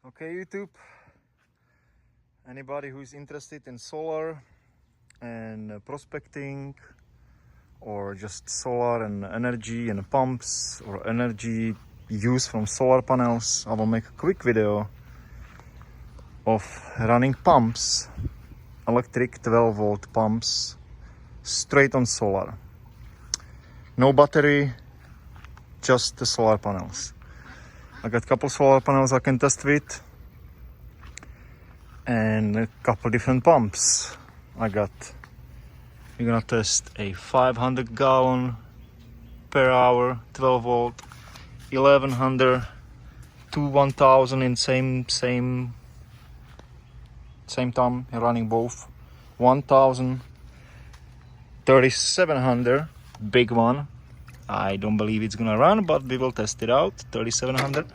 Okay, YouTube, anybody who's interested in solar and prospecting, or just solar and energy and pumps or energy use from solar panels, I will make a quick video of running pumps, electric 12 volt pumps, straight on solar. No battery, just the solar panels. I got a couple solar panels I can test with and a couple different pumps. We're gonna test a 500 gallon per hour 12 volt, 1100 to 1000 in same time, running both. 1000, 3700, big one. I don't believe it's gonna run, but we will test it out. 3700.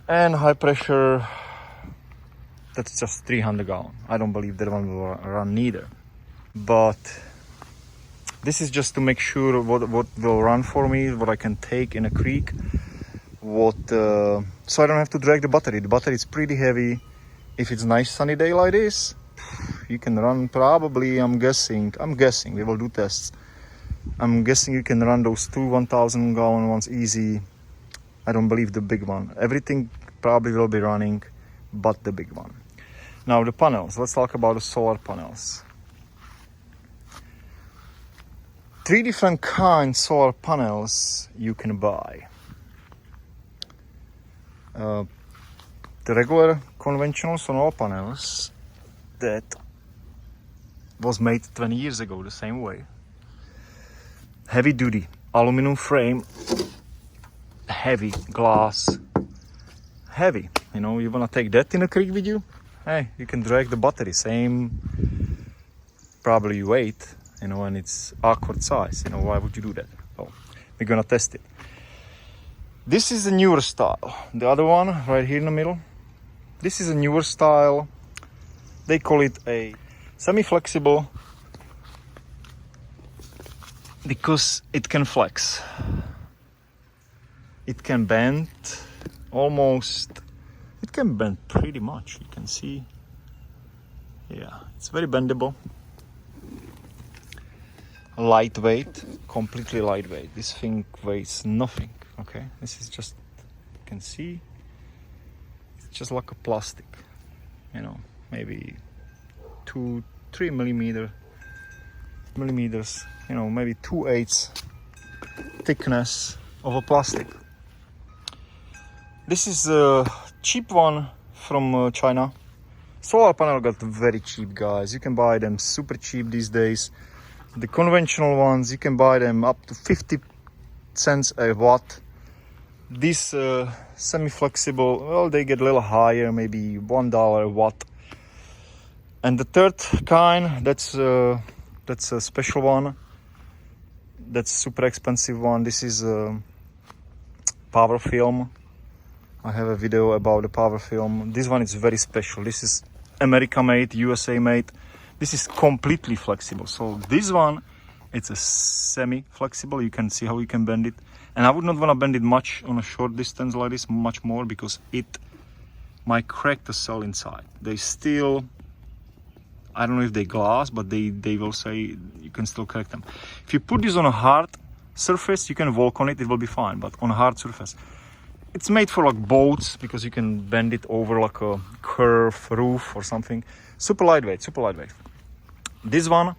And high pressure, that's just 300 gallon. I don't believe that one will run neither. But this is just to make sure what will run for me, what I can take in a creek, so I don't have to drag the battery. The battery is pretty heavy. If it's nice sunny day like this, you can run probably, I'm guessing, we will do tests. I'm guessing you can run those two 1000 gallon ones easy. I don't believe the big one. Everything probably will be running, but the big one. Now the panels, let's talk about the solar panels. 3 different kinds solar panels you can buy. The regular conventional solar panels that was made 20 years ago the same way. Heavy duty aluminum frame, heavy glass, heavy. You know, you wanna take that in a creek with you? Hey, you can drag the battery, same probably weight, you know, and it's awkward size. You know, why would you do that? So we're gonna test it. This is a newer style. The other one right here in the middle, this is a newer style. They call it a semi-flexible because it can flex. It can bend almost, it can bend pretty much. You can see, yeah, it's very bendable. Lightweight, completely lightweight. This thing weighs nothing, okay? This is just, you can see, it's just like a plastic, you know, maybe 2-3 millimeters, you know, maybe 2/8 thickness of a plastic. This is a cheap one from China. Solar panel got very cheap, guys. You can buy them super cheap these days. The conventional ones, you can buy them up to 50 cents a watt. These semi-flexible, well, they get a little higher, maybe $1 a watt. And the third kind, that's a special one. That's super expensive one. This is power film. I have a video about the power film. This one is very special. This is America made, USA made. This is completely flexible. So this one, it's a semi-flexible. You can see how you can bend it. And I would not want to bend it much on a short distance like this, much more, because it might crack the cell inside. They still, I don't know if they glass, but they will say you can still crack them. If you put this on a hard surface, you can walk on it, it will be fine. But on a hard surface, it's made for like boats, because you can bend it over like a curved roof or something. Super lightweight, super lightweight. This one,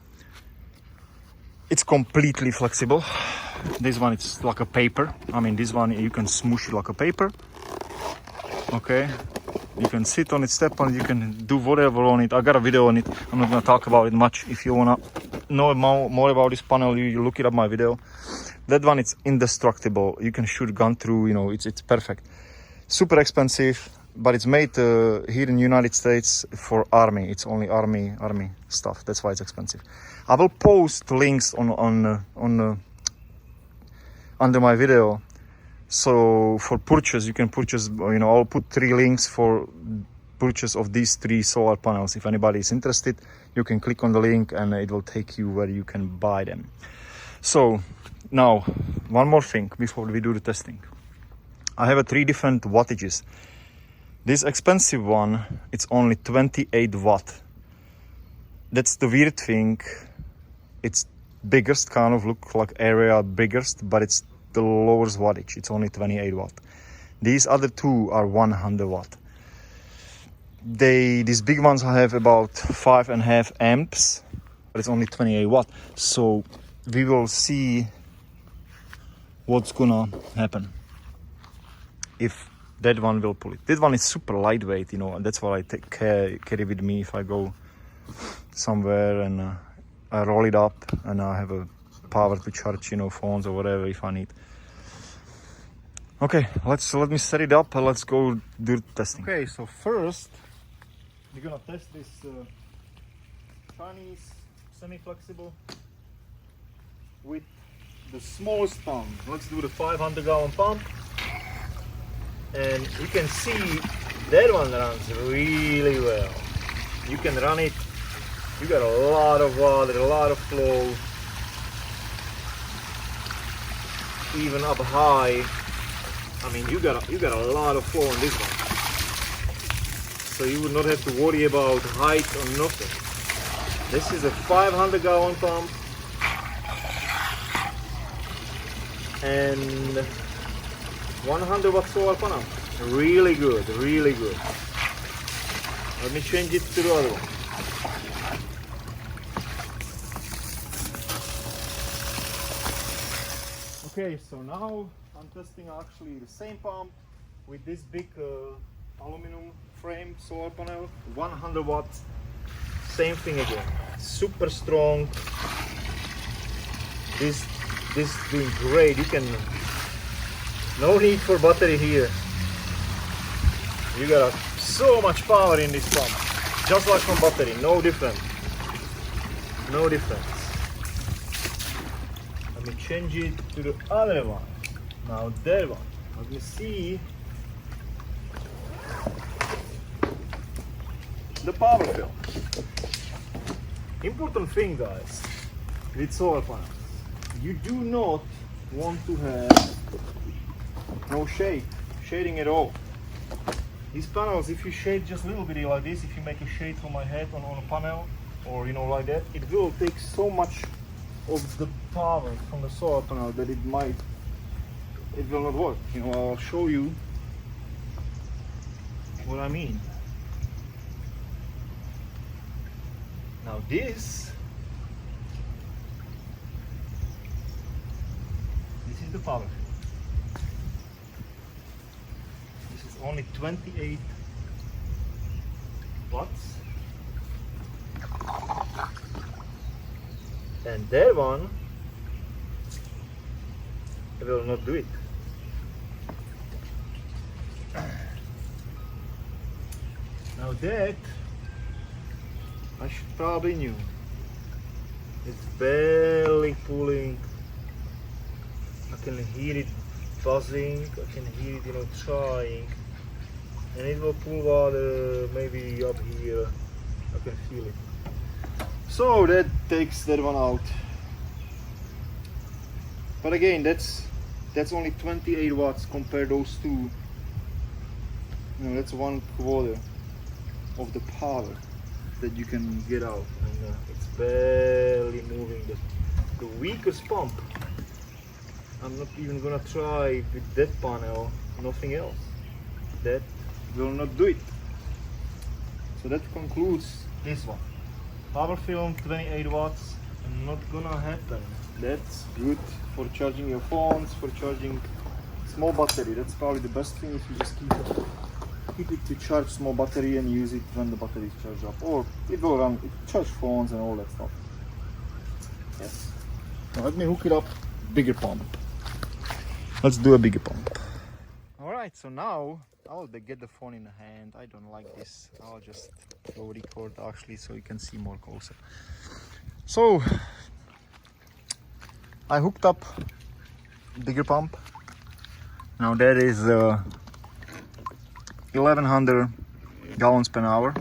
it's completely flexible. This one, it's like a paper. I mean, this one, you can smoosh it like a paper. Okay. You can sit on it, step on it, you can do whatever on it. I got a video on it. I'm not gonna talk about it much. If you wanna know more about this panel, you look it up my video. That one, it's indestructible. You can shoot a gun through, you know, it's perfect. Super expensive, but it's made here in the United States for army. It's only army stuff. That's why it's expensive. I will post links on under my video. So for purchase, you can purchase, you know, I'll put 3 links for purchase of these 3 solar panels. If anybody is interested, you can click on the link and it will take you where you can buy them. So now, one more thing before we do the testing. I have 3 different wattages. This expensive one, it's only 28 watt. That's the weird thing. It's biggest, kind of look like area biggest, but it's the lowest wattage. It's only 28 watt. These other two are 100 watt. These big ones have about 5.5 amps, but it's only 28 watt. So we will see what's gonna happen if that one will pull it. That one is super lightweight, you know, and that's what I carry with me if I go somewhere, and I roll it up and I have a power to charge, you know, phones or whatever if I need. Okay, let me set it up and let's go do the testing. Okay, so first we're gonna test this Chinese semi-flexible with the smallest pump. Let's do the 500 gallon pump, and you can see that one runs really well. You can run it, you got a lot of water, a lot of flow, even up high. I mean, you got a lot of flow on this one, so you would not have to worry about height or nothing. This is a 500 gallon pump and 100 watt solar panel. Really good, really good. Let me change it to the other one. Okay, so now I'm testing actually the same pump with this big aluminum frame solar panel, 100 watts. Same thing again, super strong. This doing great. You can, no need for battery here. You got so much power in this pump, just like from battery. No difference. No difference. Let me change it to the other one. Now that one. Let me see the power film. Important thing, guys, with solar panels, you do not want to have no shading at all. These panels, if you shade just a little bit like this, if you make a shade from my head on a panel, or you know, like that, it will take so much of the power from the solar panel that it will not work. You know, I'll show you what I mean. Now this is the power. This is only 28 watts. And that one will not do it. Now that I should probably knew. It's barely pulling. I can hear it buzzing. I can hear it, you know, trying, and it will pull water maybe up here. I can feel it. So that takes that one out. But again, that's only 28 watts compared to those two. You know, that's 1/4 of the power that you can get out, and it's barely moving. The weakest pump, I'm not even gonna try with that panel, nothing else. That will not do it. So that concludes this one. Power film 28 watts, not gonna happen. That's good for charging your phones, for charging small battery. That's probably the best thing, if you just keep it to charge small battery and use it when the battery is charged up, or it will run, it charge phones and all that stuff. Yes. Now let me hook it up, bigger pump. Let's do a bigger pump. All right, so now I'll get the phone in the hand. I don't like this. I'll just go record actually so you can see more closer. So I hooked up bigger pump. Now that is 1100 gallons per hour.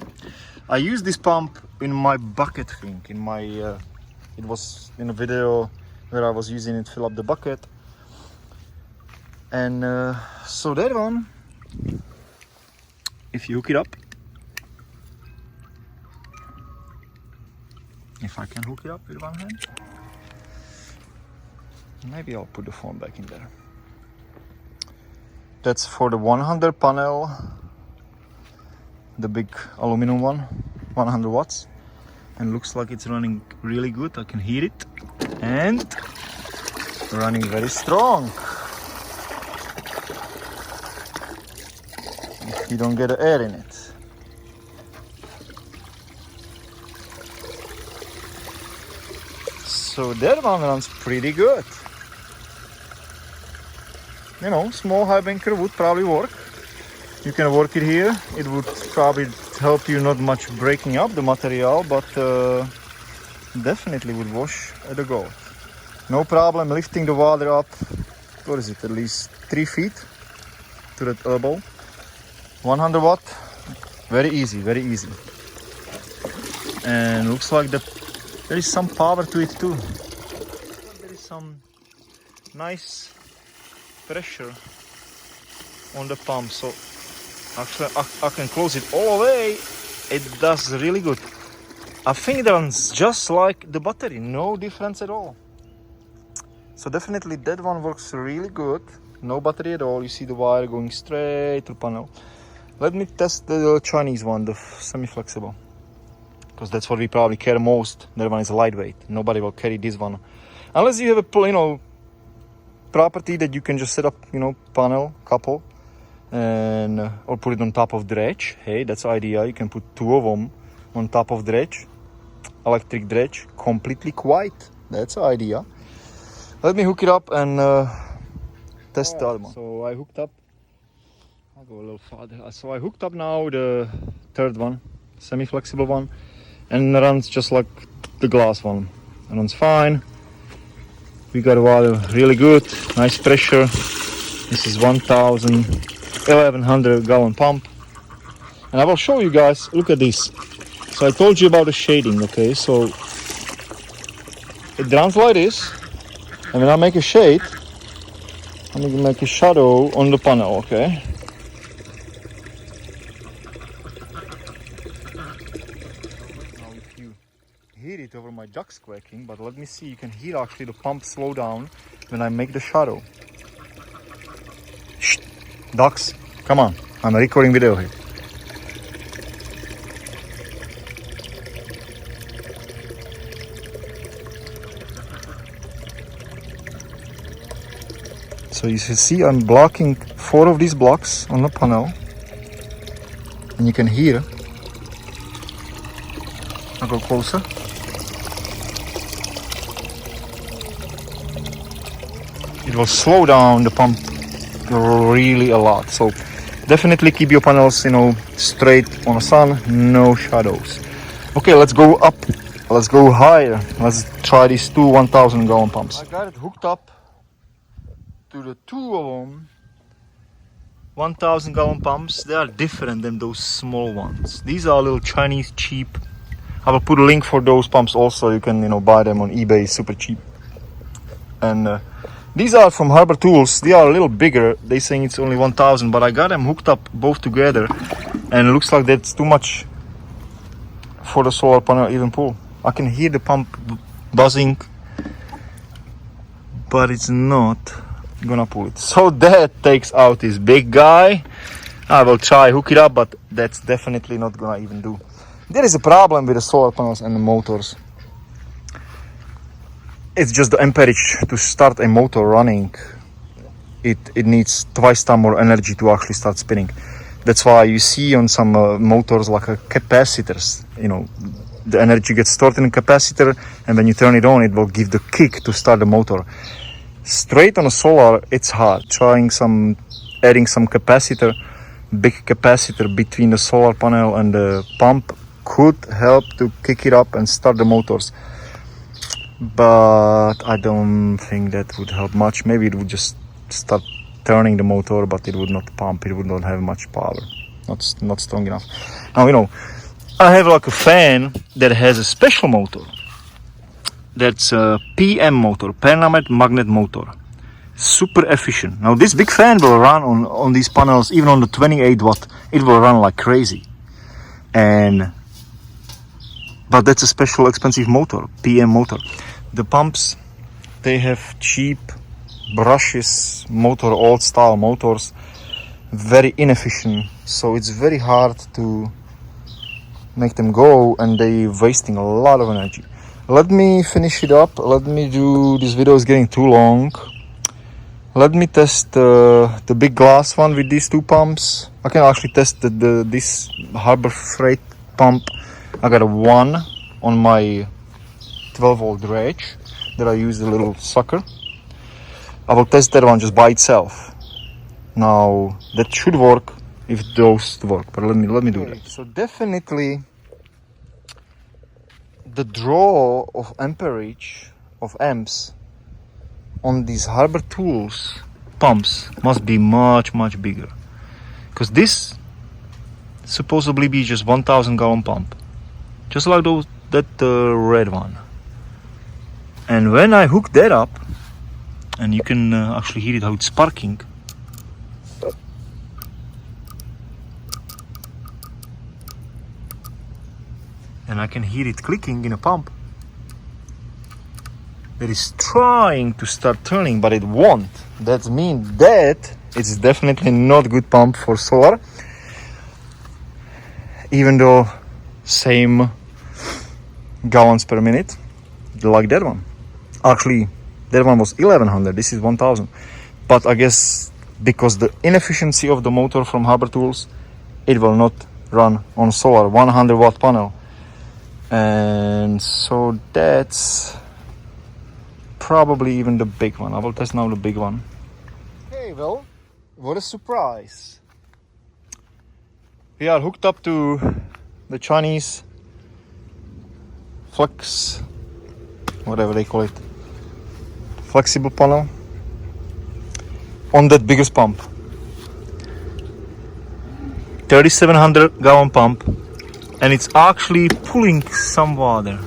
I use this pump in my bucket thing. In my it was in a video where I was using it to fill up the bucket. And so that one if you hook it up. If I can hook it up with one hand. Maybe I'll put the phone back in there. That's for the 100 panel, the big aluminum one, 100 watts. And looks like it's running really good. I can hear it and running very strong. If you don't get the air in it. So that one runs pretty good. You know, small high banker would probably work. You can work it here. It would probably help you not much breaking up the material, but definitely would wash at the goal. No problem lifting the water up. What is it? At least 3 feet to that elbow. 100 watt. Very easy, very easy. And looks like there is some power to it too. There is some nice pressure on the pump, so actually I can close it all the way. It does really good. I think it runs just like the battery, no difference at all. So definitely that one works really good. No battery at all. You see the wire going straight to the panel. Let me test the Chinese one, the semi-flexible, because that's what we probably care most. That one is lightweight. Nobody will carry this one unless you have a property that you can just set up, panel couple, and or put it on top of dredge. Hey, that's the idea. You can put 2 of them on top of dredge, electric dredge, completely quiet. That's the idea. Let me hook it up and test the other one. So I hooked up. I'll go a little farther. So I hooked up now the third one, semi-flexible one, and it runs just like the glass one. It runs fine. We got water really good, nice pressure. This is 1100 gallon pump. And I will show you guys, look at this. So I told you about the shading, okay? So it runs like this. And when I make a shade, I'm going to make a shadow on the panel, okay? Now if you hear it over my jacks quacking, but let me see, you can hear actually the pump slow down when I make the shadow. Shh, ducks, come on, I'm a recording video here. So you see I'm blocking 4 of these blocks on the panel, and you can hear. I'll go closer. It will slow down the pump really a lot. So definitely keep your panels, straight on the sun, no shadows. Okay, let's go up. Let's go higher. Let's try these 2 1000 gallon pumps. I got it hooked up to the 2 of them 1000 gallon pumps. They are different than those small ones. These are little Chinese cheap. I will put a link for those pumps also. You can buy them on eBay, super cheap. And these are from Harbor Tools. They are a little bigger. They saying it's only 1000, but I got them hooked up both together, and it looks like that's too much for the solar panel even pull. I can hear the pump buzzing, but it's not gonna pull it. So that takes out this big guy. I will try hook it up, but that's definitely not gonna even do. There is a problem with the solar panels and the motors. It's just the amperage to start a motor running. It needs twice time more energy to actually start spinning. That's why you see on some motors like capacitors, the energy gets stored in a capacitor, and when you turn it on, it will give the kick to start the motor. Straight on a solar, it's hard. Adding some capacitor, big capacitor between the solar panel and the pump could help to kick it up and start the motors. But I don't think that would help much. Maybe it would just start turning the motor, but it would not pump. It would not have much power. Not strong enough. Now, I have like a fan that has a special motor. That's a PM motor, permanent magnet motor. super efficient. Now this big fan will run on these panels, even on the 28 watt, it will run like crazy. But that's a special expensive motor, PM motor. The pumps, they have cheap brushes motor, old style motors, very inefficient, so it's very hard to make them go, and they wasting a lot of energy. Let me finish it up. Let me do, this video is getting too long. Let me test the big glass one with these two pumps. I can actually test this Harbor Freight pump. I got a one on my 12 volt dredge that I use the little sucker. I will test that one just by itself. Now that should work if those work, but let me do that. So definitely the draw of amperage of amps on these Harbor Tools pumps must be much bigger, because this supposedly be just 1,000 gallon pump, just like that red one. And when I hook that up, and you can actually hear it how it's sparking. And I can hear it clicking in a pump that is trying to start turning, but it won't. That means that it's definitely not good pump for solar, even though same gallons per minute like that one. Actually, that one was 1100, this is 1000. But I guess because the inefficiency of the motor from Harbor Tools, it will not run on solar 100 watt panel. And so that's probably even the big one. I will test now the big one. Okay, well, what a surprise. We are hooked up to the Chinese flex, whatever they call it, flexible panel on that biggest pump. 3700 gallon pump, and it's actually pulling some water.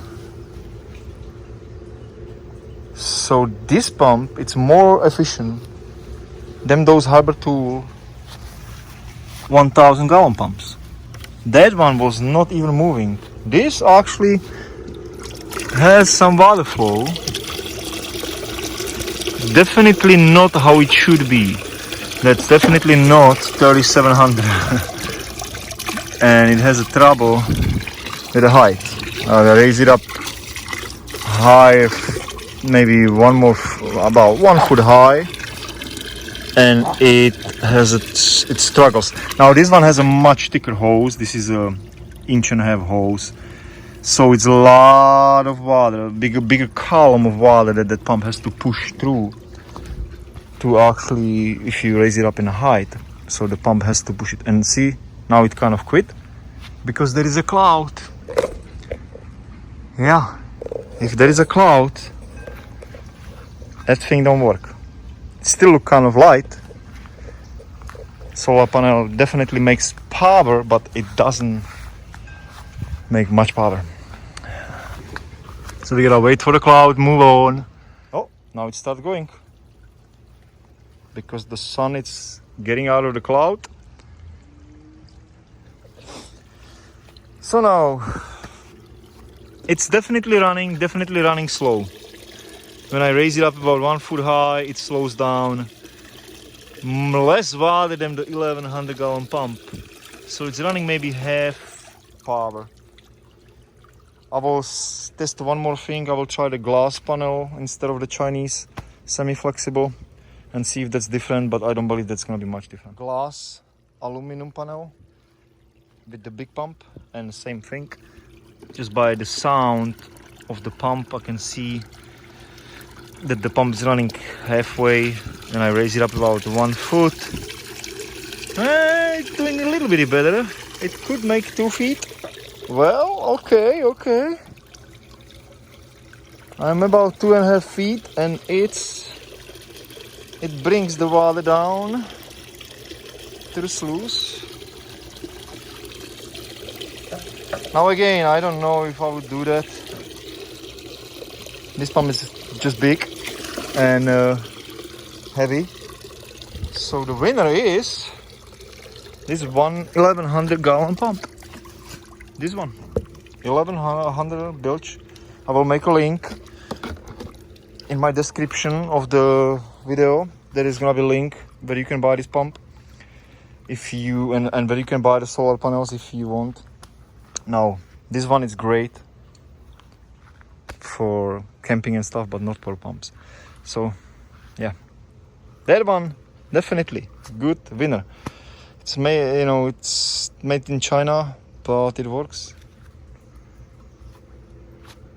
So this pump, it's more efficient than those Harbor Tool 1000 gallon pumps. That one was not even moving. This actually has some water flow. Definitely not how it should be. That's definitely not 3700. And it has a trouble with the height. I raise it up high, maybe about 1 foot high, and it struggles. Now this one has a much thicker hose. This is a 1.5 inch hose, so it's a lot of water, bigger column of water that pump has to push through to actually, if you raise it up in height, so the pump has to push it. And see, now it kind of quit because there is a cloud. Yeah, if there is a cloud, that thing don't work. It still look kind of light. Solar panel definitely makes power, but it doesn't make much power. So we gotta wait for the cloud, move on. Oh, now it starts going, because the sun is getting out of the cloud. So now it's definitely running slow. When I raise it up about 1 foot high, it slows down. Less water than the 1100 gallon pump. So it's running maybe half power. I will test one more thing. I will try the glass panel instead of the Chinese semi-flexible and see if that's different, but I don't believe that's gonna be much different. Glass aluminum panel with the big pump, and the same thing. Just by the sound of the pump, I can see that the pump is running halfway, and I raise it up about 1 foot. It's doing a little bit better. It could make 2 feet. Well, okay. I'm about 2.5 feet, and it brings the water down to the sluice. Now again, I don't know if I would do that. This pump is just big, and heavy. So the winner is this 1100 gallon pump. This one, 1100 bilge. I will make a link in my description of the video. There is gonna be a link where you can buy this pump if you and where you can buy the solar panels if you want. Now this one is great for camping and stuff, but not for pumps. So yeah, that one definitely good winner. It's made, you know, it's made in China, but it works.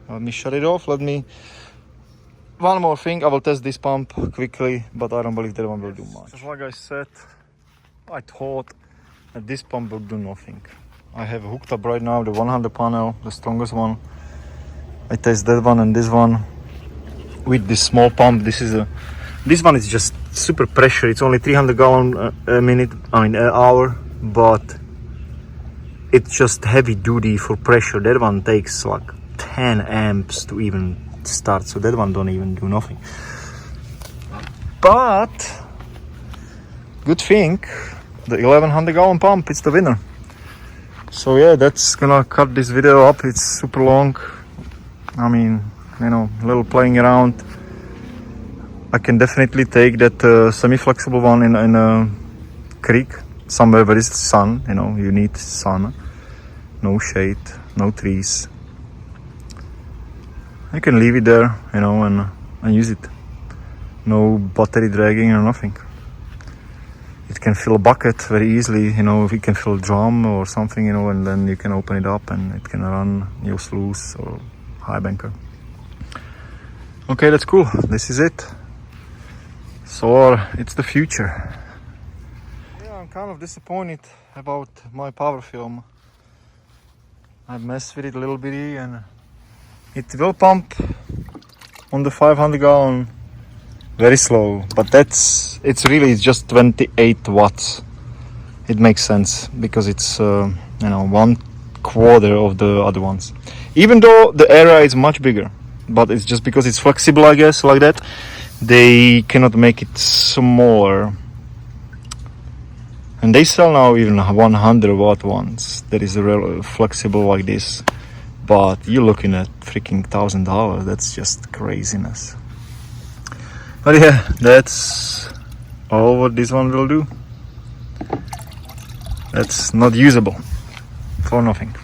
Let me shut it off. One more thing, I will test this pump quickly, but I don't believe that one will do much. Just like I said, I thought that this pump will do nothing. I have hooked up right now the 100 panel, the strongest one. I test that one and this one with this small pump. This one is just super pressure. It's only 300 gallon an hour, but it's just heavy duty for pressure. That one takes like 10 amps to even start, so that one don't even do nothing. But good thing, the 1100 gallon pump, it's the winner. So yeah, that's gonna cut this video up. It's super long. I mean, you know, a little playing around. I can definitely take that semi-flexible one in a creek somewhere where is sun. You know, you need sun, no shade, no trees. You can leave it there, you know, and use it. No battery dragging or nothing. It can fill a bucket very easily, you know, if you can fill a drum or something, you know, and then you can open it up and it can run your sluice or high banker. Okay, that's cool. This is it. Solar, it's the future. Yeah, I'm kind of disappointed about my power film. I messed with it a little bit and it will pump on the 500 gallon very slow, but it's just 28 watts. It makes sense because it's you know, 1/4 of the other ones. Even though the area is much bigger, but it's just because it's flexible, I guess, like that. They cannot make it smaller. And they sell now even 100 watt ones that is real flexible like this. But you're looking at freaking $1,000. That's just craziness. But yeah, that's all what this one will do. That's not usable for nothing.